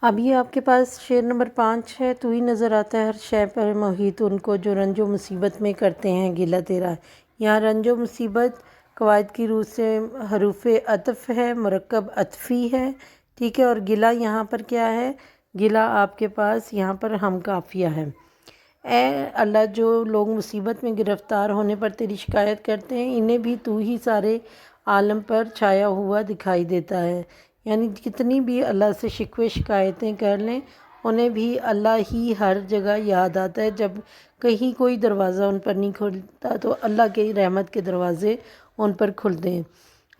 اب یہ آپ کے پاس شعر نمبر 5 ہے۔ تو ہی نظر آتا ہے ہر شے پر محیط ان کو جو رنج و مصیبت میں کرتے ہیں گلہ تیرا۔ یہاں رنج و مصیبت قواعد کی روح سے حروف عطف ہے، مرکب عطفی ہے، ٹھیک ہے، اور گلہ یہاں پر کیا ہے؟ گلہ آپ کے پاس یہاں پر ہم قافیہ ہے۔ اے اللہ، جو لوگ مصیبت میں گرفتار ہونے پر تیری شکایت کرتے ہیں انہیں بھی تو ہی سارے عالم پر چھایا ہوا دکھائی دیتا ہے۔ یعنی کتنی بھی اللہ سے شکوے شکایتیں کر لیں انہیں بھی اللہ ہی ہر جگہ یاد آتا ہے۔ جب کہیں کوئی دروازہ ان پر نہیں کھلتا تو اللہ کے رحمت کے دروازے ان پر کھلتے ہیں۔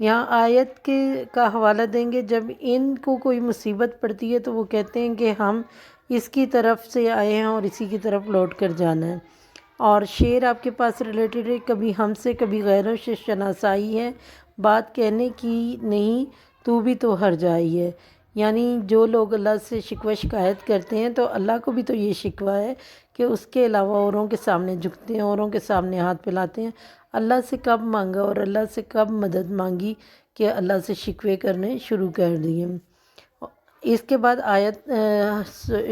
یہاں آیت کا حوالہ دیں گے، جب ان کو کوئی مصیبت پڑتی ہے تو وہ کہتے ہیں کہ ہم اس کی طرف سے آئے ہیں اور اسی کی طرف لوٹ کر جانا ہے۔ اور شعر آپ کے پاس ریلیٹڈ ہے، کبھی ہم سے کبھی غیروں سے شناسائی ہے، بات کہنے کی نہیں تو بھی تو ہر جائی ہے۔ یعنی جو لوگ اللہ سے شکوہ شکایت کرتے ہیں تو اللہ کو بھی تو یہ شکوہ ہے کہ اس کے علاوہ اوروں کے سامنے جھکتے ہیں، اوروں کے سامنے ہاتھ پھیلاتے ہیں۔ اللہ سے کب مانگا اور اللہ سے کب مدد مانگی کہ اللہ سے شکوے کرنے شروع کر دیے۔ اس کے بعد آیت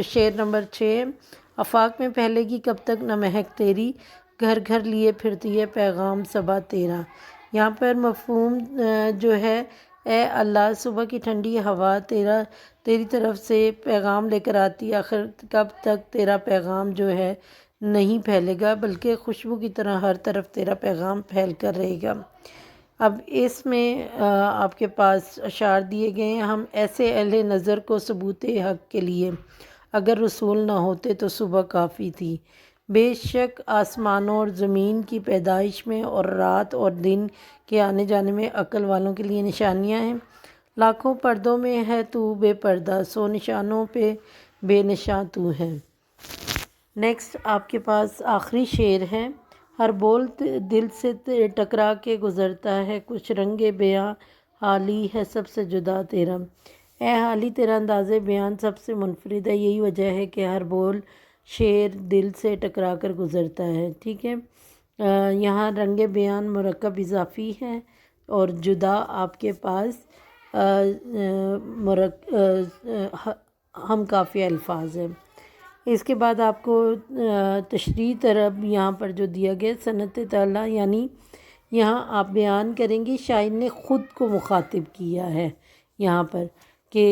شعر نمبر 6، آفاق میں پھیلے گی کب تک نہ مہک تیری، گھر گھر لیے پھرتی ہے پیغام صبا تیرا۔ یہاں پر مفہوم جو ہے، اے اللہ، صبح کی ٹھنڈی ہوا تیری طرف سے پیغام لے کر آتی، آخر کب تک تیرا پیغام جو ہے نہیں پھیلے گا، بلکہ خوشبو کی طرح ہر طرف تیرا پیغام پھیل کر رہے گا۔ اب اس میں آپ کے پاس اشعار دیے گئے ہیں۔ ہم ایسے اہل نظر کو ثبوت حق کے لیے، اگر رسول نہ ہوتے تو صبح کافی تھی۔ بے شک آسمانوں اور زمین کی پیدائش میں اور رات اور دن کے آنے جانے میں عقل والوں کے لیے نشانیاں ہیں۔ لاکھوں پردوں میں ہے تو بے پردہ، سو نشانوں پہ بے نشاں تو ہے۔ نیکسٹ آپ کے پاس آخری شعر ہے۔ ہر بول دل سے ٹکرا کے گزرتا ہے، کچھ رنگ بیاں حالی ہے سب سے جدا تیرا۔ اے حالی، تیرا انداز بیان سب سے منفرد ہے، یہی وجہ ہے کہ ہر بول شعر دل سے ٹکرا کر گزرتا ہے، ٹھیک ہے۔ یہاں رنگ بیان مرکب اضافی ہے اور جدا آپ کے پاس ہم قافیہ الفاظ ہے۔ اس کے بعد آپ کو تشریح طرب یہاں پر جو دیا گیا صنعت تعالیٰ، یعنی یہاں آپ بیان کریں گے شاعر نے خود کو مخاطب کیا ہے یہاں پر، کہ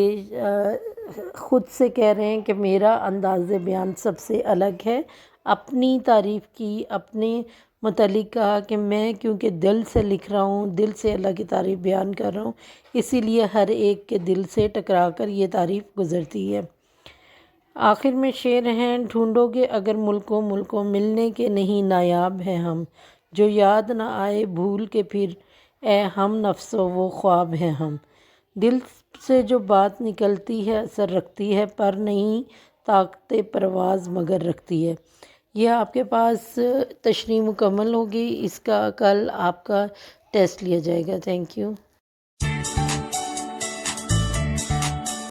خود سے کہہ رہے ہیں کہ میرا انداز بیان سب سے الگ ہے۔ اپنی تعریف کی، اپنے متعلق کہا کہ میں کیونکہ دل سے لکھ رہا ہوں، دل سے اللہ کی تعریف بیان کر رہا ہوں، اسی لیے ہر ایک کے دل سے ٹکرا کر یہ تعریف گزرتی ہے۔ آخر میں شعر ہیں، ڈھونڈو گے اگر ملکوں ملنے کے نہیں نایاب ہیں ہم، جو یاد نہ آئے بھول کے پھر، اے ہم نفسو وہ خواب ہیں ہم۔ دل سے جو بات نکلتی ہے اثر رکھتی ہے، پر نہیں طاقت پرواز مگر رکھتی ہے۔ یہ آپ کے پاس تشریح مکمل ہوگی، اس کا کل آپ کا ٹیسٹ لیا جائے گا۔ Thank you.